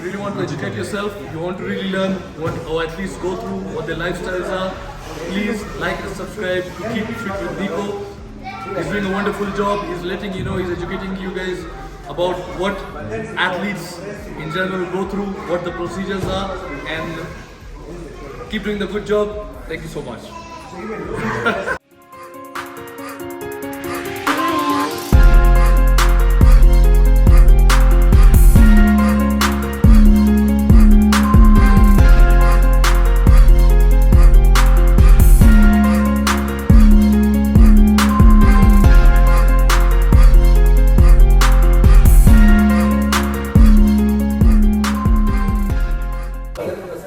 really want to educate yourself, you want to really learn what, or at least go through what their lifestyles are, please like and subscribe to Keep Fit with Nico. He's doing a wonderful job. He's letting you know, he's educating you guys about what athletes in general go through, what the procedures are, and keep doing the good job. Thank you so much.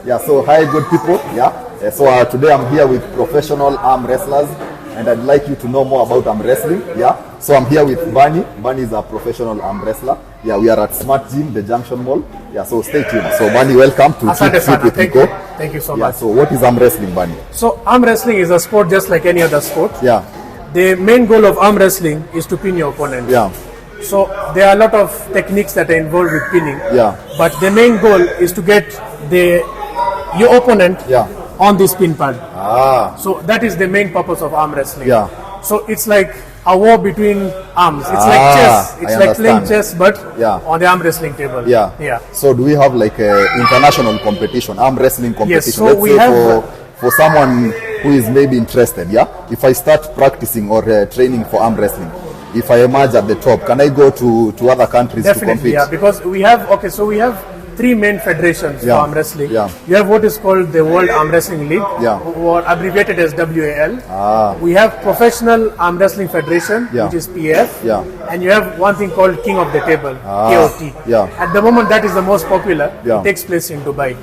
Yeah, so hi good people, so today I'm here with professional arm wrestlers and I'd like you to know more about arm wrestling, so I'm here with Bunny. Bunny is a professional arm wrestler, we are at Smart Gym, the Junction Mall, so stay tuned. So Bunny, welcome to Keep Fit with Nico. Thank you so much. So what is arm wrestling, Bunny? So arm wrestling is a sport just like any other sport. The main goal of arm wrestling is to pin your opponent. So there are a lot of techniques that are involved with pinning, but the main goal is to get your opponent on this pin pad. So that is the main purpose of arm wrestling. So it's like a war between arms. It's like chess. It's like playing chess, but on the arm wrestling table. So do we have like a international competition, arm wrestling competition? Yes, so let's we say have for someone who is maybe interested, if I start practicing or training for arm wrestling, if I emerge at the top, can I go to other countries to compete? Because we have, so we have three main federations for arm wrestling. You have what is called the World Arm Wrestling League, or abbreviated as WAL. We have Professional Arm Wrestling Federation, which is PF, and you have one thing called King of the Table, KOT. At the moment, that is the most popular. It takes place in Dubai.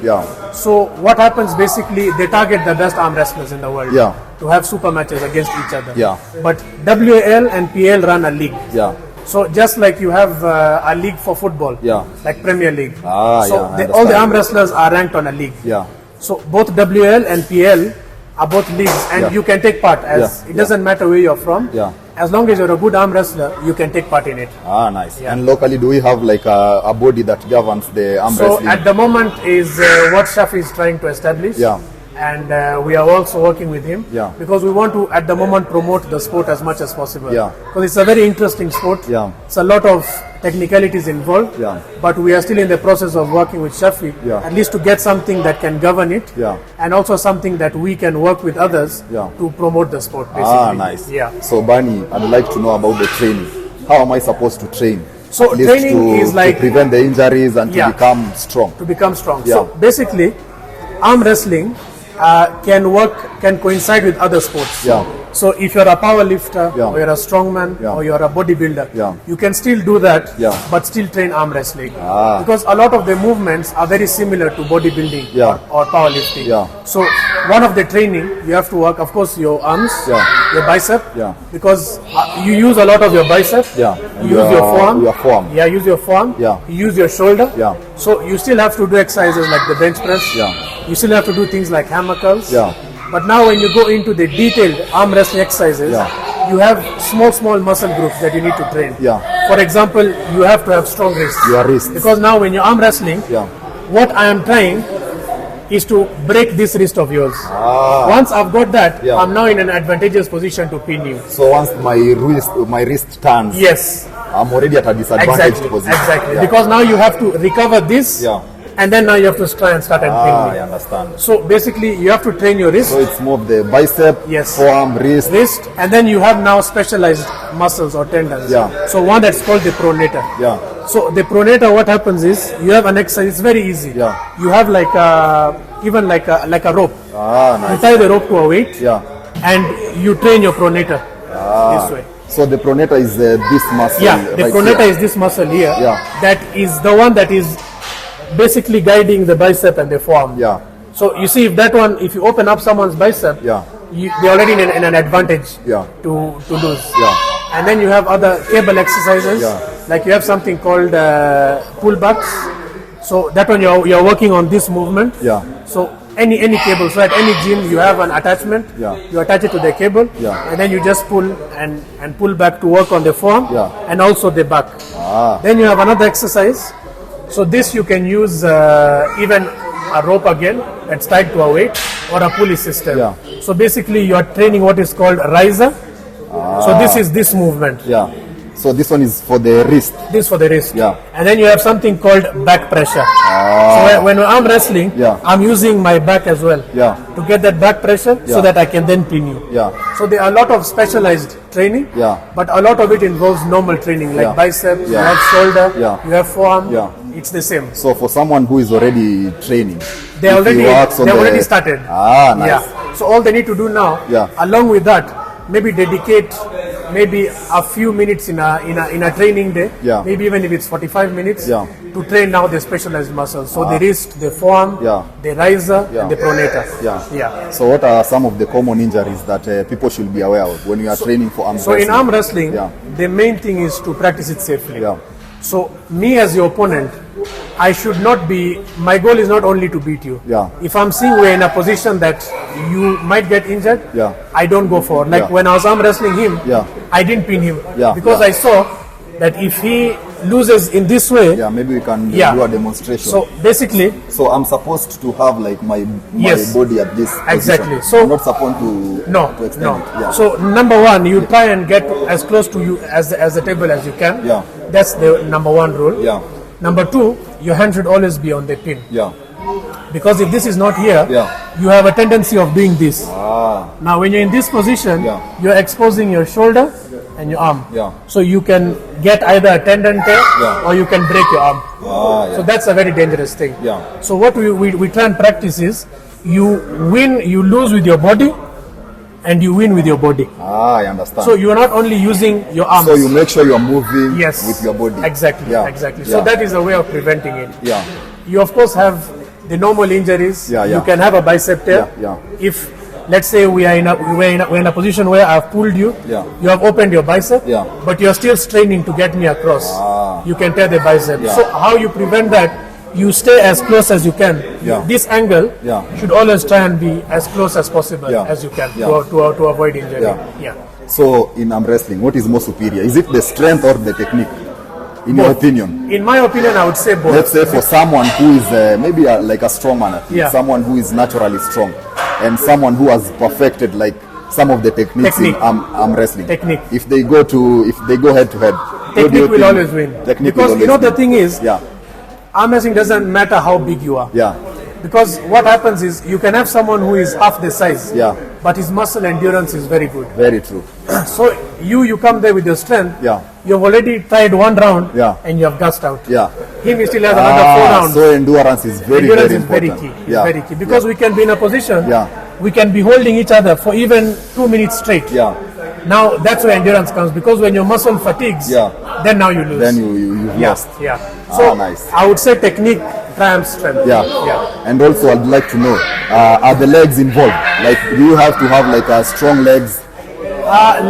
So what happens basically, they target the best arm wrestlers in the world to have super matches against each other. But WAL and PL run a league. So just like you have a league for football, like Premier League. So all the arm wrestlers are ranked on a league. So both WL and PL are both leagues, and you can take part. It doesn't matter where you're from. As long as you're a good arm wrestler, you can take part in it. Nice. And locally, do we have like a body that governs the arm wrestling? So at the moment is what Shaffi is trying to establish. And we are also working with him because we want to at the moment promote the sport as much as possible, because it's a very interesting sport. It's a lot of technicalities involved, but we are still in the process of working with Shaffi at least to get something that can govern it, and also something that we can work with others to promote the sport basically. Nice. So Bunny, I'd like to know about the training. How am I supposed to train? So training is like to prevent the injuries and to become strong. So basically arm wrestling can coincide with other sports. So if you're a power lifter, or you're a strongman, or you're a bodybuilder, you can still do that, but still train arm wrestling. Because a lot of the movements are very similar to bodybuilding or powerlifting. So one of the training you have to work, of course, your arms, your bicep, because you use a lot of your bicep. You use your forearm. Use your forearm. You use your shoulder. So you still have to do exercises like the bench press. You still have to do things like hammer curls. But now when you go into the detailed arm wrestling exercises, you have small muscle groups that you need to train. For example, you have to have strong wrists. Your wrists. Because now when you're arm wrestling, what I am trying is to break this wrist of yours. Once I've got that, I'm now in an advantageous position to pin you. So once my wrist turns, I'm already at a disadvantaged position. Exactly. Because now you have to recover this. And then now you have to try and start and pin me. I understand. So basically you have to train your wrist. So it's more of the bicep, forearm, wrist, and then you have now specialized muscles or tendons. So one that's called the pronator. So the pronator, what happens is you have an exercise. It's very easy. You have like even like a rope. Nice. You tie the rope to a weight. And you train your pronator this way. So the pronator is this muscle. The pronator is this muscle here. That is the one that is basically guiding the bicep and the forearm. So you see, if you open up someone's bicep, they're already in an advantage to lose. And then you have other cable exercises, like you have something called pullbacks. So that one you're working on this movement. So any cable. So at any gym you have an attachment. You attach it to the cable, and then you just pull and pull back to work on the forearm and also the back. Then you have another exercise So this you can use even a rope again that's tied to a weight or a pulley system. Yeah. So basically you are training what is called riser. So this is this movement. Yeah. So this one is for the wrist. This for the wrist. Yeah. And then you have something called back pressure. So when I'm wrestling, Yeah. I'm using my back as well Yeah. to get that back pressure so Yeah. that I can then pin you. Yeah. So there are a lot of specialized training, Yeah. but a lot of it involves normal training like Yeah. biceps, you Yeah. have shoulder, Yeah. you have forearm, Yeah. it's the same. So for someone who is already training, They if he already works on they the- already started. Ah, nice. Yeah. So all they need to do now, Yeah. along with that, maybe dedicate maybe a few minutes in a training day. Yeah. Maybe even if it's 45 minutes Yeah. to train now the specialized muscles. So the wrist, the forearm, Yeah. the riser, Yeah. and the pronator. Yeah. Yeah. So what are some of the common injuries that people should be aware of when you are training for arm So wrestling? in arm wrestling, Yeah. the main thing is to practice it safely. Yeah. So me as your opponent, I should not be, my goal is not only to beat you. Yeah. If I'm seeing we're in a position that you might get injured, Yeah. I don't go forward. Like Yeah. when I was arm wrestling him, Yeah. I didn't pin him. Yeah. Because Yeah. I saw that if he loses in this way, Yeah, maybe we can Yeah. do a demonstration. so basically, So I'm supposed to have like my Yes. body at this Exactly. position. So- I'm not supposed to no, extend no. it. Yeah. So number one, you try and get as close to you as the table as you can. Yeah. That's the number one rule. Yeah. Number two, your hand should always be on the pin. Yeah. Because if this is not here, Yeah. you have a tendency of doing this. Ah. Now, when you're in this position, Yeah. you're exposing your shoulder and your arm. Yeah. So you can get either a tendon tear Yeah. or you can break your arm. Ah, yeah. So that's a very dangerous thing. Yeah. So what we try and practice is you win, you lose with your body, and you win with your body. Ah, I understand. So you are not only using your arms. So you make sure you're moving Yes. with your body. Exactly. Yeah. Exactly. Yeah. So that is a way of preventing it. Yeah. You of course have the normal injuries. Yeah, yeah. You can have a bicep tear. Yeah, If let's say we're in a position where I've pulled you, Yeah. you have opened your bicep, Yeah. but you're still straining to get me across. You can tear the bicep. Yeah. So how you prevent that? You stay as close as you can. Yeah. This angle Yeah. should always try and be as close as possible Yeah. as you can Yeah. to avoid injury. Yeah. So in arm wrestling, what is more superior? Is it the strength or the technique? In your Both. opinion? In my opinion, I would say both. Let's say for someone who is maybe like a strong man, Yeah. someone who is naturally strong, and someone who has perfected like some of the techniques in Technique. arm wrestling. Technique. If they go head to head, what do you Technique will think? always win. Technique Because will you know always the win. thing is, Yeah. arm wrestling doesn't matter how big you are. Yeah. Because what happens is you can have someone who is half the size, Yeah. but his muscle endurance is very good. Very true. So you come there with your strength, Yeah. you've already tried one round, Yeah. and you have gassed out. Yeah. Him, he still has another 4 rounds. So endurance is very, Endurance very is very important. key. It's Yeah. very key. Because we can be in a position, Yeah. we can be holding each other for even 2 minutes straight. Yeah. Now that's where endurance comes, because when your muscle fatigues, Yeah. then now you lose. Then you've yeah, lost. yeah. So nice. I would say technique triumphs strength. Yeah. Yeah. And also I'd like to know, are the legs involved? Like, do you have to have like a strong legs?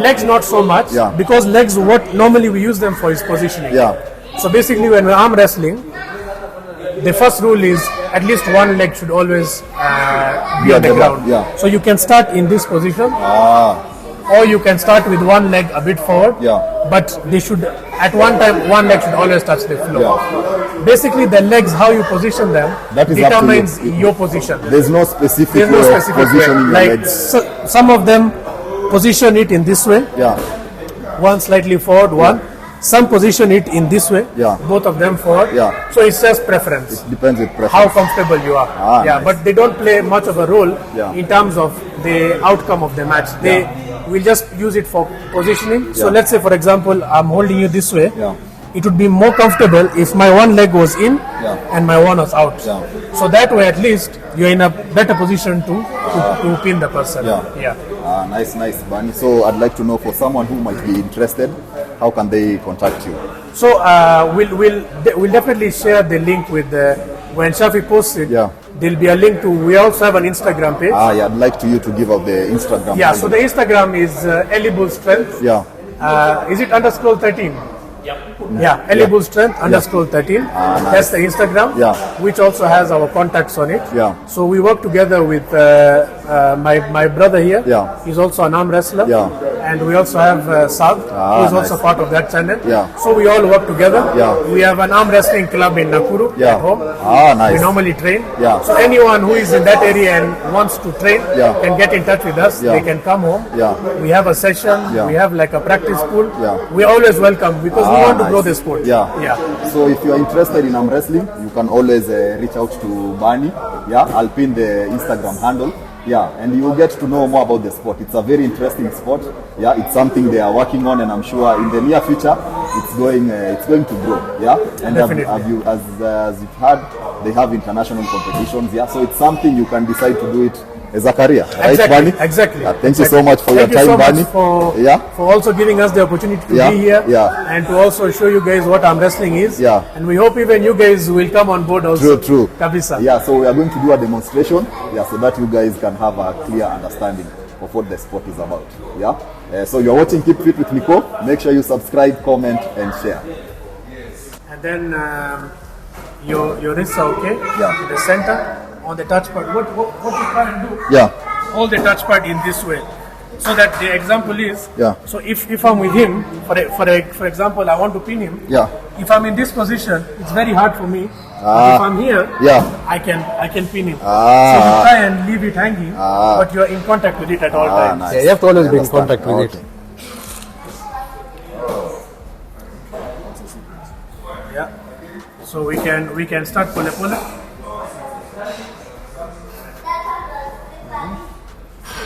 Legs not so much, Yeah. because legs, what normally we use them for is positioning. Yeah. So basically when we're arm wrestling, the first rule is at least one leg should always be on the ground. Yeah. So you can start in this position, or you can start with one leg a bit forward, Yeah. but they should, at one time, one leg should always touch the floor. Basically the legs, how you position them, That is up to determines you. your position. There's no specific There's no way of specific positioning way. your Like legs. some of them position it in this way, Yeah. one slightly forward, one. Some position it in this way, Yeah. both of them forward. Yeah. So it's just preference, Depends with preference. how comfortable you are. Yeah, Nice. but they don't play much of a role Yeah. in terms of the outcome of the match. They will just use it for positioning. So Yeah. let's say, for example, I'm holding you this way. Yeah. It would be more comfortable if my one leg was in Yeah. and my one was out. Yeah. So that way, at least you're in a better position to pin the person. Yeah. Nice, Barney. So I'd like to know, for someone who might be interested, how can they contact you? So we'll definitely share the link with when Shaffi posts it. Yeah. There'll be a link to. We also have an Instagram page. Yeah, I'd like you to give out the Instagram. Yeah. So the handle. Instagram is Elebull Strength. Yeah. Is it _13? Yeah, Elebull Strength _13. Nice. That's the Instagram. Yeah. Which also has our contacts on it. Yeah. So we work together with my brother here. Yeah. He's also an arm wrestler. Yeah. and we also have Saad, who is also part of that channel. Yeah. So we all work together. Yeah. We have an arm wrestling club in Nakuru Yeah. at home. Nice. We normally train. Yeah. So anyone who is in that area and wants to train can get in touch with us. Yeah. They can come home. Yeah. We have a session. Yeah. We have like a practice pool. Yeah. We always welcome because we want to Nice. grow the sport. Yeah. Yeah. So if you are interested in arm wrestling, you can always reach out to Barney. Yeah, I'll pin the Instagram handle. Yeah, and you will get to know more about the sport. It's a very interesting sport. Yeah, it's something they are working on, and I'm sure in the near future it's going to grow. Yeah, and as you've heard, they have international competitions. Yeah, so it's something you can decide to do it as a career, right, Barney? Exactly. Thank you so much for your time, Barney. For also giving us the opportunity to be here and to also show you guys what arm wrestling is. Yeah. And we hope even you guys will come on board also. True. Kabisa. Yeah, so we are going to do a demonstration, so that you guys can have a clear understanding of what the sport is about. Yeah. So you're watching Keep Fit with Nico. Make sure you subscribe, comment, and share. And then your wrists are okay. Yeah. In the center. On the touch pad, what you try and do? Yeah. Hold the touch pad in this way, so that the example is. Yeah. So if I'm with him, for example, I want to pin him. Yeah. If I'm in this position, it's very hard for me. If I'm here, I can pin him. So you try and leave it hanging, but you're in contact with it at all times. Nice. Yeah, you have to always be in contact with it. Yeah. So we can start pole pole.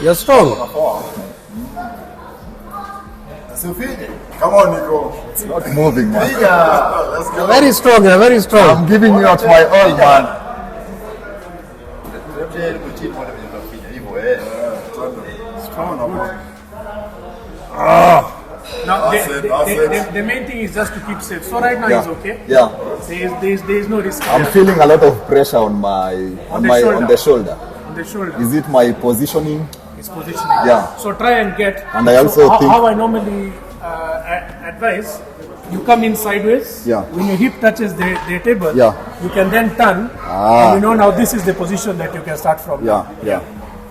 You're strong. Come on, Nico. It's not moving, man. Let's go. Very strong, very strong. I'm giving you out my all, man. Now, the main thing is just to keep safe. So right now it's okay. Yeah. There's no risk. I'm feeling a lot of pressure on the shoulder. On the shoulder. Is it my positioning? It's positioning. Yeah. So try and get. And I also think how I normally advise, you come in sideways. Yeah. When your hip touches the table, you can then turn. And now this is the position that you can start from. Yeah.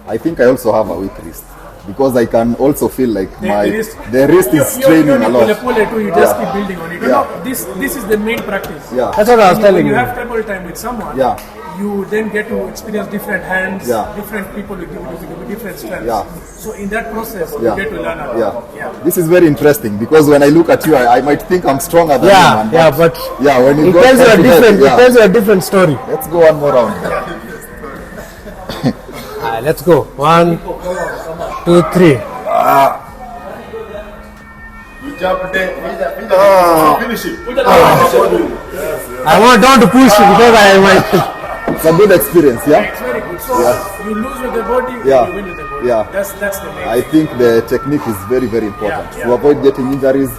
I think I also have a weak wrist, because I can also feel like the wrist is straining a lot. You just keep building on it. You know, this is the main practice. Yeah. That's what I was telling you. When you have table time with someone, you then get to experience different hands, different people with different strengths. Yeah. So in that process, you get to learn a lot. This is very interesting, because when I look at you, I might think I'm stronger than you, man. But when you it tells you a different story. Let's go one more round. Let's go. 1, 2, 3. Finish it. I want Don to push because I might. It's a good experience, It's very good. So you lose with the body, you win with the body. That's the main. I think the technique is very, very important. To avoid getting injuries,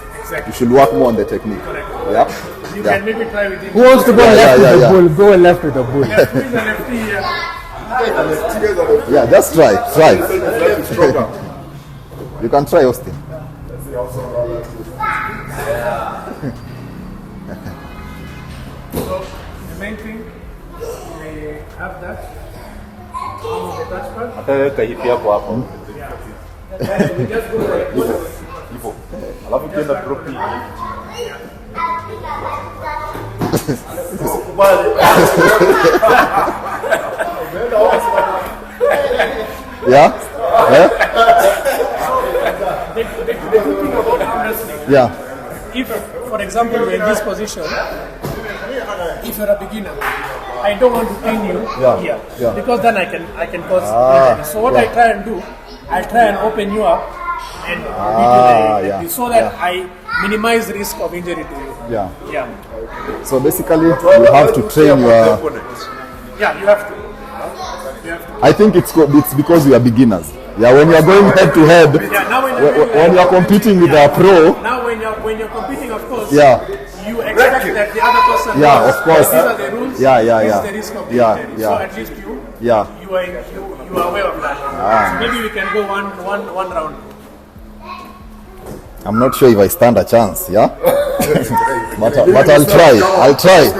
you should work more on the technique. Correct. Yeah. You can maybe try with it. Who wants to go left with the bull? Go left with the bull. Yeah, just try. You can try, Austin. So the main thing, we have that on the touchpad. Then we just go like Yeah? the good thing about arm wrestling, if, for example, you're in this position, if you're a beginner, I don't want to pin you here because then I can cause injury. So what I try and do, I try and open you up and beat you so that I minimize the risk of injury to you. Yeah. So basically, you have to train your. Yeah, you have to. I think it's because we are beginners. Yeah, when you are going head to head, when you are competing with a pro. Now, when you're competing, of course. You expect that the other person knows, of course. These are the rules. This is the risk of the injury. So at least you are aware of that. So maybe we can go one round. I'm not sure if I stand a chance, but I'll try.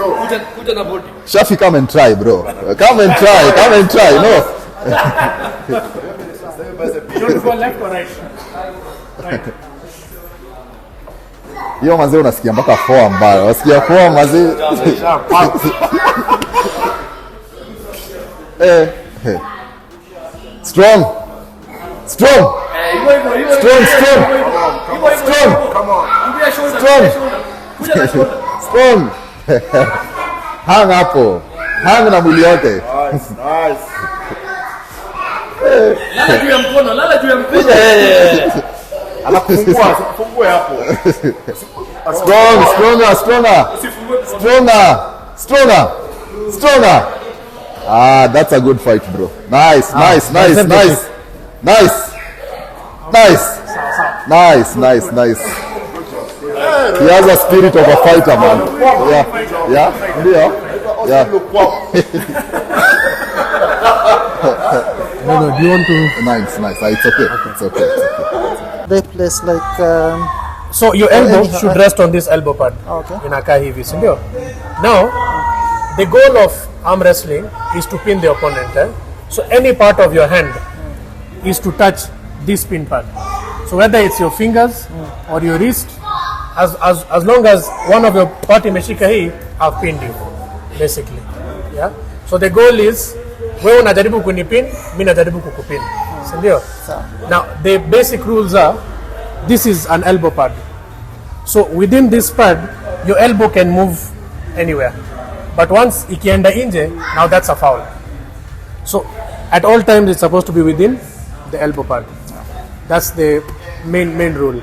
Shaffi, come and try, bro. Come and try. No. You want to go left or right? Hiyo mazee unasikia mpaka foa mbaya. Unasikia foa mazee. Strong. Strong. Strong. Strong. Hang hapo. Hang na mwili yote. Nice. Lala juu ya mkono, lala juu ya mkono. Fungue hapo. Stronger. Ah, that's a good fight, bro. Nice. He has a spirit of a fighter, man. Yeah. No, do you want to? Nice. It's okay. They place like So your elbow should rest on this elbow pad. Okay. Inakaa hivi, si ndio? Now, the goal of arm wrestling is to pin the opponent. So any part of your hand is to touch this pin pad. So whether it's your fingers or your wrist, as long as one of your part imeshika hii, I've pinned you, basically. Yeah. So the goal is, wewe unajaribu kunipin, mimi najaribu kukupin. Si ndio? Now the basic rules are, this is an elbow pad. So within this pad, your elbow can move anywhere. But once ikienda nje, now that's a foul. So at all times it's supposed to be within the elbow pad. That's the main rule.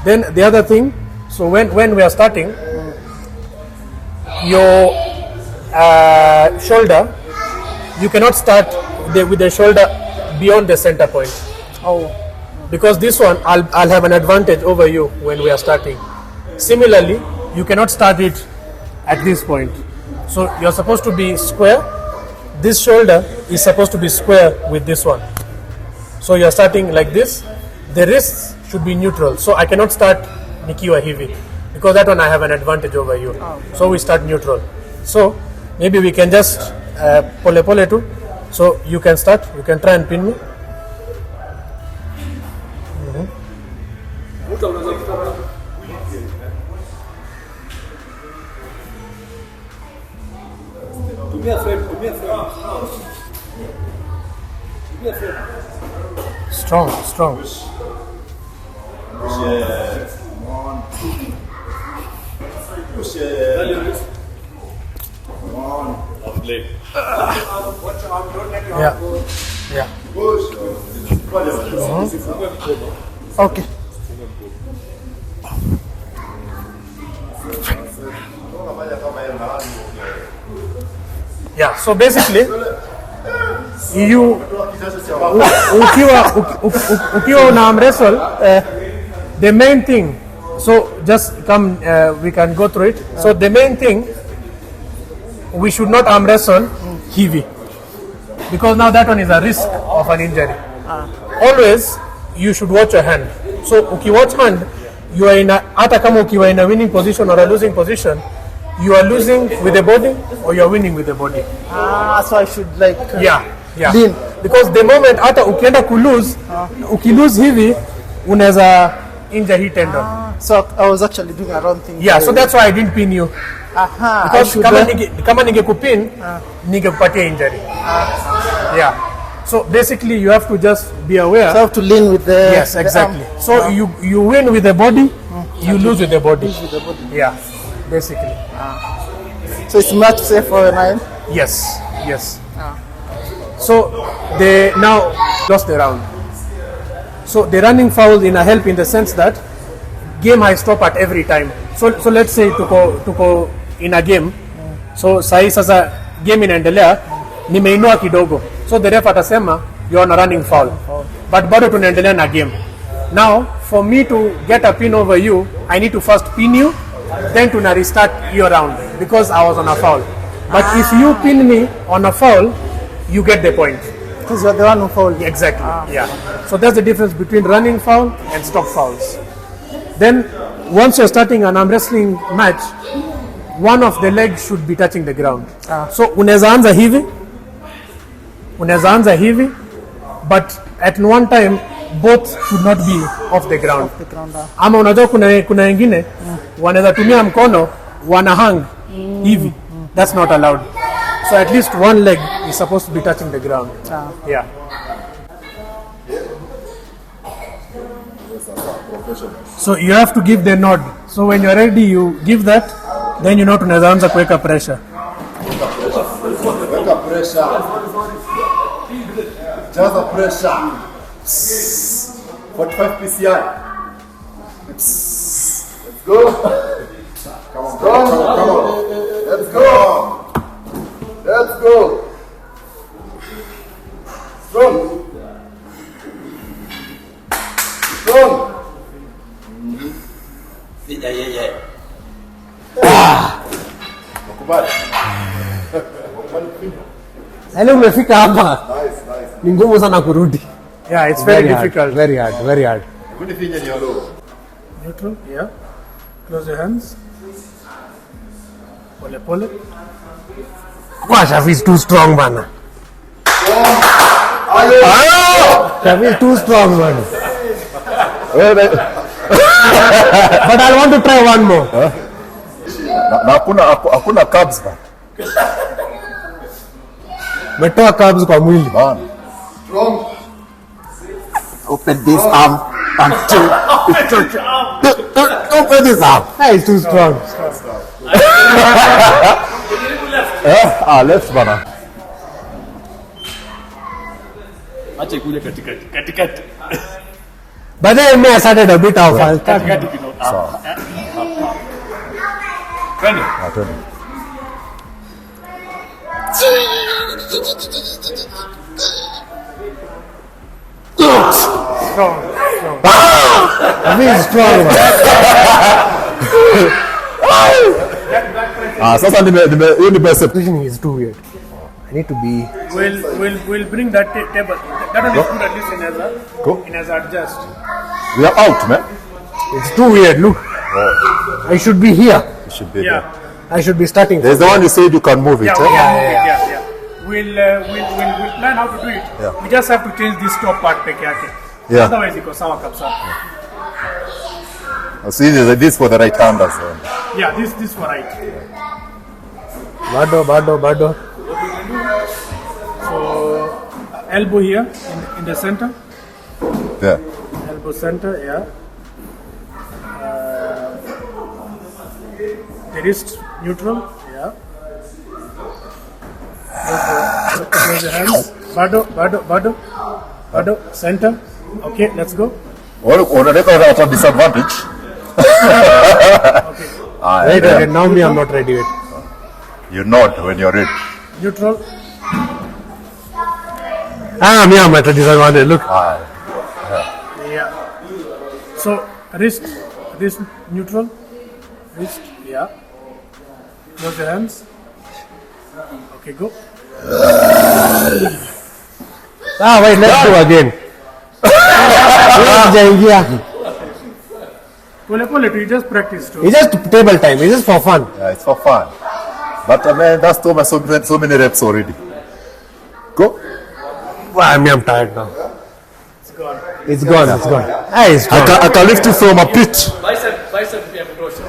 Then the other thing, so when we are starting, your shoulder, you cannot start with the shoulder beyond the center point. Because this one, I'll have an advantage over you when we are starting. Similarly, you cannot start it at this point. So you're supposed to be square. This shoulder is supposed to be square with this one. So you're starting like this. The wrists should be neutral. So I cannot start nikiwa hivi, because that one I have an advantage over you. So we start neutral. So maybe we can just pole too. So you can start. You can try and pin me. Strong. Yeah. okay. Yeah. So basically, ukiwa una arm wrestle, the main thing. So just come, we can go through it. So the main thing, we should not arm wrestle heavy, because now that one is a risk of an injury. Always you should watch your hand. So ukiwatch hand, you are in a, hata kama ukiwa in a winning position or a losing position, you are losing with the body or you are winning with the body. So I should like Yeah. lean. Because the moment hata ukienda ukilose hivi, unaweza injure hii tendon. So I was actually doing a wrong thing. Yeah, so that's why I didn't pin you. Because kama ningekupin, ningekupatia injury. Yeah. So basically you have to just be aware. So I have to lean with the Yes, exactly. The arm. So you win with the body, you lose with the body. Lose with the body. Yeah, basically. So it's much safer when I. Yes. So they now lost the round. So the running foul in a help in the sense that game I stop at every time. So let's say tuko in a game. So sahi sasa game inaendelea, nimeinua kidogo. So the ref atasema you're on a running foul. But bado tunaendelea na game. Now for me to get a pin over you, I need to first pin you, then to restart your round because I was on a foul. But if you pin me on a foul, you get the point. Because you're the one who fouled. Exactly. Yeah. So that's the difference between running foul and stop fouls. Then once you're starting an arm wrestling match, one of the legs should be touching the ground. So unaweza anza hivi, but at one time both should not be off the ground. The ground. Ama unajua kuna wengine wanaweza tumia mkono wana hang hivi. That's not allowed. So at least one leg is supposed to be touching the ground. Yeah. So you have to give the nod. So when you're ready, you give that, then you know tunaweza anza kuweka pressure. Weka pressure. Jaza pressure. 45 PCI. Let's go. Come on, come on, come on. Let's go. Let's go. Strong. Strong. Yeah. Nakubali. Hello, umefika hapa. Nice. Ni ngumu sana kurudi. Yeah, it's very difficult. Very hard. Good thing in your low. Neutral, yeah. Close your hands. Pole. Wow, Shaffi is too strong, man. Shaffi is too strong, man. But I want to try one more. Na hakuna carbs ba. Metoa carbs kwa mwili. Bana. Strong. Open this arm until Open this arm. Hey, it's too strong. Left bana. Acha ikuje katikati. But then I started a bit of Katikati kidogo. Twende. He's strong, man. Sasa Positioning is too weird. I need to be. We'll bring that table. That one is good at least in as adjust. we are out, man. It's too weird. Look. I should be here. You should be Yeah. there. I should be starting. There's the one you said you can move it. Yeah, eh? We'll plan how to do it. Yeah. We just have to change this top part peke yake. Yeah. Otherwise iko sawa kabisa. See, this for the right handers. Yeah, this for right. Bado. So elbow here in the center. There. Elbow center, yeah. The wrist neutral, yeah. Close your hands. Bado, center. Okay, let's go. Unataka at a disadvantage. Wait, now me, I'm not ready yet. You nod when you're ready. Neutral. Me, I'm at a disadvantage. Look. Yeah. So wrist neutral. Wrist, yeah. Close your hands. Okay, go. Wait, let's go again. Pole, you just practice too. It's just table time. It's just for fun. Yeah, it's for fun. But man, that's so many reps already. Go. I'm tired now. It's gone. Hey, it's gone. I can lift you from a pit. Bicep pia kutosha.